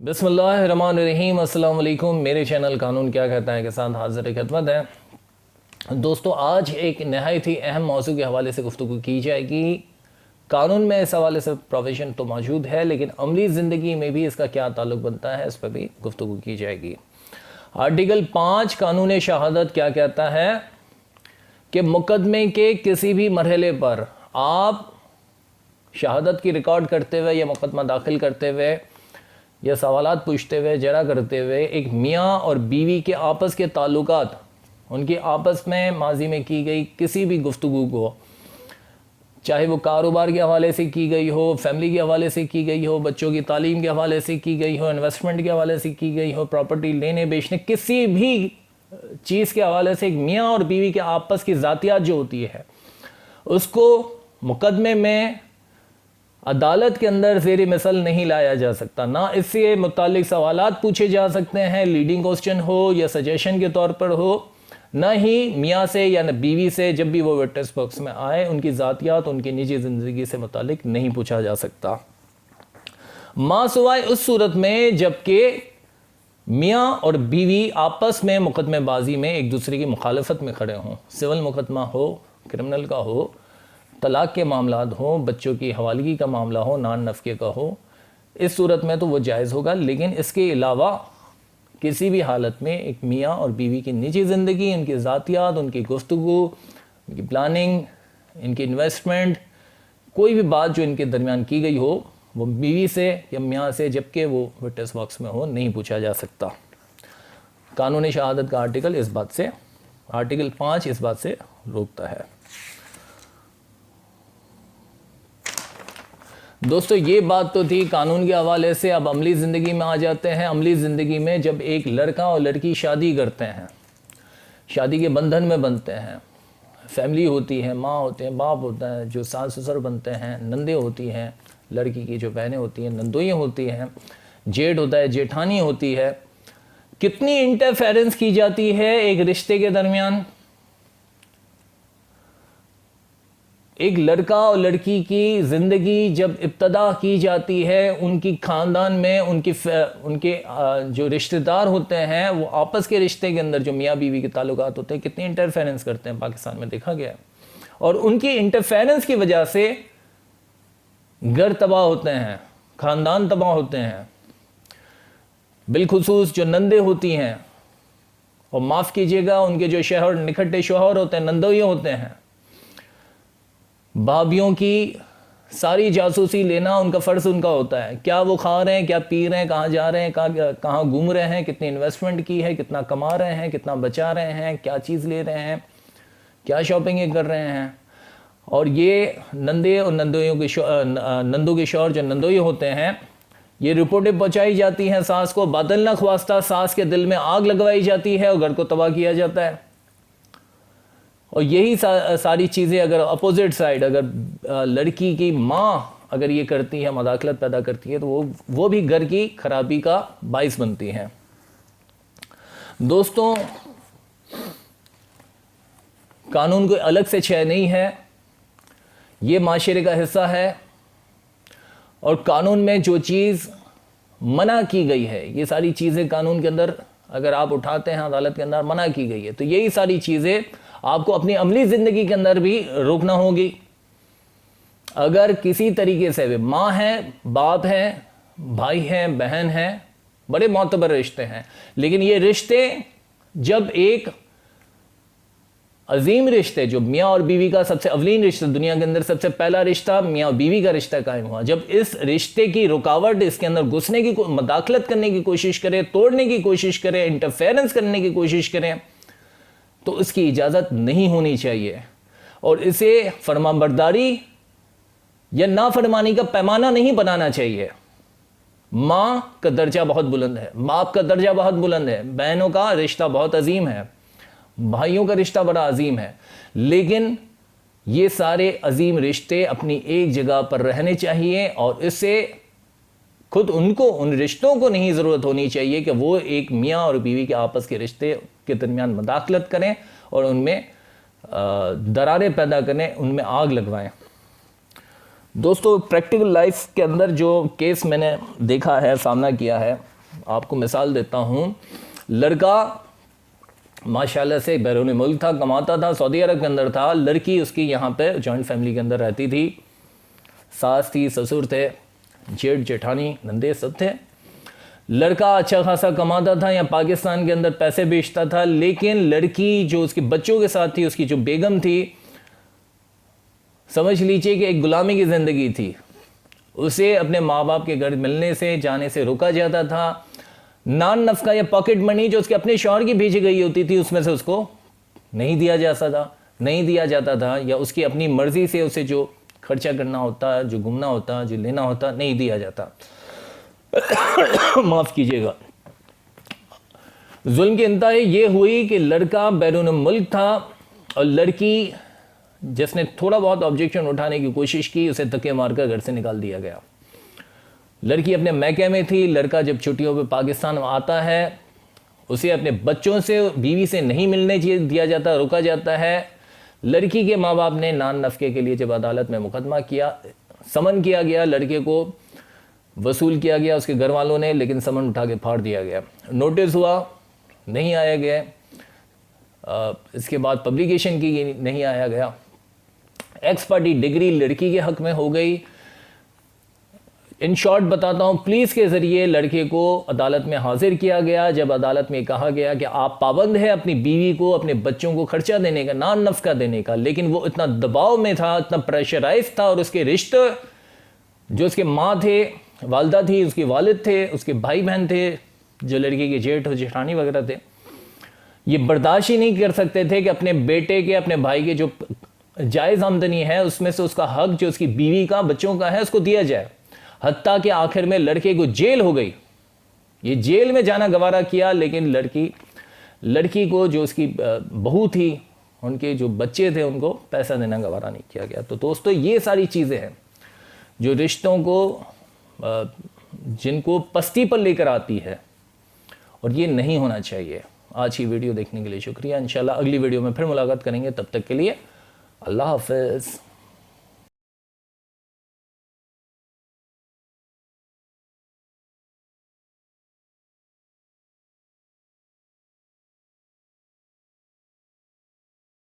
बिस्मिल्लाहिर्रहमानिर्रहीम। अस्सलाम वालेकुम। मेरे चैनल कानून क्या कहता है के साथ हाज़िर खिदमत है। दोस्तों, आज एक नहायत ही अहम मौजू के हवाले से गुफ्तगू की जाएगी। कानून में इस हवाले से प्रोविज़न तो मौजूद है, लेकिन अमली ज़िंदगी में भी इसका क्या ताल्लुक़ बनता है, इस पर भी गुफ्तगू की जाएगी। आर्टिकल 5 कानून शहादत क्या कहता है कि मुकदमे के किसी भी मरहले पर आप शहादत की रिकॉर्ड करते हुए या मुकदमा दाखिल करते हुए या सवालात पूछते हुए, जरा करते हुए एक मियाँ और बीवी के आपस के ताल्लुकात, उनकी आपस में माजी में की गई किसी भी गुफ्तगू को, चाहे वो कारोबार के हवाले से की गई हो, फैमिली के हवाले से की गई हो, बच्चों की तालीम के हवाले से की गई हो, इन्वेस्टमेंट के हवाले से की गई हो, प्रॉपर्टी लेने बेचने, किसी भी चीज़ के हवाले से एक मियाँ और बीवी के आपस की ज़ातियात जो होती है, उसको मुकदमे में अदालत के अंदर ज़ेर मिसल नहीं लाया जा सकता। ना इससे मुतालिक सवालात पूछे जा सकते हैं, लीडिंग क्वेश्चन हो या सजेशन के तौर पर हो, ना ही मियाँ से या बीवी से जब भी वो विटनेस बॉक्स में आए उनकी ज़ातियात, उनकी निजी ज़िंदगी से मुतालिक नहीं पूछा जा सकता, माँ सिवाय उस सूरत में जबकि मियाँ और बीवी आपस में मुकदमेबाजी में एक दूसरे की मुखालफत में खड़े हों। सिविल मुकदमा हो, क्रिमिनल का हो, तलाक के मामलात हो, बच्चों की हवालगी का मामला हो, नान नफ़के का हो, इस सूरत में तो वो जायज़ होगा। लेकिन इसके अलावा किसी भी हालत में एक मियाँ और बीवी की निजी ज़िंदगी, उनकी ज़ातियात, उनकी गुफ्तगू, उनकी प्लानिंग, इनकी इन्वेस्टमेंट, कोई भी बात जो इनके दरमियान की गई हो, वो बीवी से या मियाँ से जबकि वो विटनेस बॉक्स में हो नहीं पूछा जा सकता। कानून शहादत का आर्टिकल इस बात से, आर्टिकल 5 इस बात से रोकता है। दोस्तों, ये बात तो थी कानून के हवाले से। अब अमली ज़िंदगी में आ जाते हैं। अमली ज़िंदगी में जब एक लड़का और लड़की शादी करते हैं, शादी के बंधन में बनते हैं, फैमिली होती है, माँ होते हैं, बाप होता है, जो सास ससुर बनते हैं, नंदे होती हैं, लड़की की जो बहनें होती हैं, नंदोई होती हैं, जेठ होता है, जेठानी होती है, कितनी इंटरफेरेंस की जाती है एक रिश्ते के दरमियान। एक लड़का और लड़की की ज़िंदगी जब इब्तदा की जाती है, उनकी ख़ानदान में उनके जो रिश्तेदार होते हैं, वो आपस के रिश्ते के अंदर जो मियाँ बीवी के ताल्लुकात होते हैं, कितनी इंटरफेरेंस करते हैं, पाकिस्तान में देखा गया है। और उनकी इंटरफेरेंस की वजह से घर तबाह होते हैं, ख़ानदान तबाह होते हैं। बिलखुसूस जो नंदे होती हैं, और माफ़ कीजिएगा, उनके जो शौहर, निकटे शौहर होते हैं, नंदोई होते हैं, भाभियों की सारी जासूसी लेना उनका फ़र्ज़ उनका होता है। क्या वो खा रहे हैं, क्या पी रहे हैं, कहाँ जा रहे हैं, कहाँ घूम रहे हैं, कितनी इन्वेस्टमेंट की है, कितना कमा रहे हैं, कितना बचा रहे हैं, क्या चीज़ ले रहे हैं, क्या शॉपिंग कर रहे हैं। और ये नंदे और नंदों के शौहर जो नंदोई होते हैं, ये रिपोर्टें पहुँचाई जाती हैं सास को, बादल न ख्वास्ता सास के दिल में आग लगवाई जाती है और घर को तबाह किया जाता है। और यही सारी चीज़ें अगर अपोजिट साइड, अगर लड़की की माँ अगर ये करती है, मदाखलत पैदा करती है, तो वो भी घर की खराबी का बाइस बनती हैं। दोस्तों, कानून कोई अलग से शय नहीं है, ये माशरे का हिस्सा है। और कानून में जो चीज़ मना की गई है, ये सारी चीज़ें कानून के अंदर अगर आप उठाते हैं, अदालत के अंदर मना की गई है, तो यही सारी चीज़ें आपको अपनी अमली ज़िंदगी के अंदर भी रोकना होगी। अगर किसी तरीके से भी माँ है, बाप है, भाई हैं, बहन हैं, बड़े मोतबर रिश्ते हैं, लेकिन ये रिश्ते जब एक अजीम रिश्ते, जो मियाँ और बीवी का सबसे अवलीन रिश्ता, दुनिया के अंदर सबसे पहला रिश्ता मियाँ और बीवी का रिश्ता कायम हुआ, जब इस रिश्ते की रुकावट इसके अंदर घुसने की, मदाखलत करने की कोशिश करें, तोड़ने की कोशिश करें, इंटरफेरेंस करने की कोशिश करें, तो इसकी इजाज़त नहीं होनी चाहिए। और इसे फरमाबरदारी या नाफरमानी का पैमाना नहीं बनाना चाहिए। माँ का दर्जा बहुत बुलंद है, बाप का दर्जा बहुत बुलंद है, बहनों का रिश्ता बहुत अजीम है, भाइयों का रिश्ता बड़ा अजीम है, लेकिन ये सारे अजीम रिश्ते अपनी एक जगह पर रहने चाहिए। और इससे खुद उनको, उन रिश्तों को नहीं ज़रूरत होनी चाहिए कि वो एक मियाँ और बीवी के आपस के रिश्ते के दरमियान मदाखलत करें और उनमें दरारें पैदा करें, उनमें आग लगवाएं। दोस्तों, प्रैक्टिकल लाइफ के अंदर जो केस मैंने देखा है, सामना किया है, आपको मिसाल देता हूँ, लड़का माशाल्लाह से बैरून मुल्क था, कमाता था, सऊदी अरब के अंदर था, लड़की उसकी यहाँ पे जॉइंट फैमिली के अंदर रहती थी, सास थी, ससुर थे, जेठ जेठानी नंदे सब थे। लड़का अच्छा खासा कमाता था, यहाँ पाकिस्तान के अंदर पैसे बेचता था, लेकिन लड़की जो उसके बच्चों के साथ थी, उसकी जो बेगम थी, समझ लीजिए कि एक गुलामी की ज़िंदगी थी। उसे अपने माँ बाप के घर मिलने से जाने से रोका जाता था। नान नफका या पॉकेट मनी जो उसके अपने शौहर की भेजी गई होती थी, उसमें से उसको नहीं दिया जाता था, या उसकी अपनी मर्जी से उसे जो खर्चा करना होता, जो घूमना होता, जो लेना होता, नहीं दिया जाता। माफ़ कीजिएगा। जुल्म की इंतहा ये हुई कि लड़का बैरून मुल्क था और लड़की जिसने थोड़ा बहुत ऑब्जेक्शन उठाने की कोशिश की, उसे धक्के मारकर घर से निकाल दिया गया। लड़की अपने मैके में थी। लड़का जब छुट्टियों पे पाकिस्तान आता है, उसे अपने बच्चों से, बीवी से नहीं मिलने दिया जाता, रोका जाता है। लड़की के माँ बाप ने नान नफके के लिए जब अदालत में मुकदमा किया, समन किया गया, लड़के को वसूल किया गया उसके घर वालों ने, लेकिन समन उठा के फाड़ दिया गया। नोटिस हुआ, नहीं आया गया। इसके बाद पब्लिकेशन की, नहीं आया गया। एक्स पार्टी डिग्री लड़की के हक में हो गई। इन शॉर्ट बताता हूँ, पुलिस के ज़रिए लड़के को अदालत में हाजिर किया गया। जब अदालत में कहा गया कि आप पाबंद है अपनी बीवी को, अपने बच्चों को खर्चा देने का, नान नफका देने का, लेकिन वो इतना दबाव में था, इतना प्रेशराइज था, और उसके रिश्ते जो उसके माँ थे, वालदा थी, उसके वालिद थे, उसके भाई बहन थे, जो लड़की के जेठ और जेठानी वगैरह थे, ये बर्दाश्त ही नहीं कर सकते थे कि अपने बेटे के, अपने भाई के जो जायज़ आमदनी है उसमें से उसका हक जो उसकी बीवी का, बच्चों का है, उसको दिया जाए। हत्ता कि आखिर में लड़के को जेल हो गई। ये जेल में जाना गवारा किया, लेकिन लड़की को जो उसकी बहू थी, उनके जो बच्चे थे, उनको पैसा देना गवारा नहीं किया गया। तो दोस्तों, ये सारी चीज़ें हैं जो रिश्तों को, जिनको पस्ती पर लेकर आती है, और ये नहीं होना चाहिए। आज की वीडियो देखने के लिए शुक्रिया। इंशाल्लाह अगली वीडियो में फिर मुलाकात करेंगे। तब तक के लिए अल्लाह हाफ़िज़।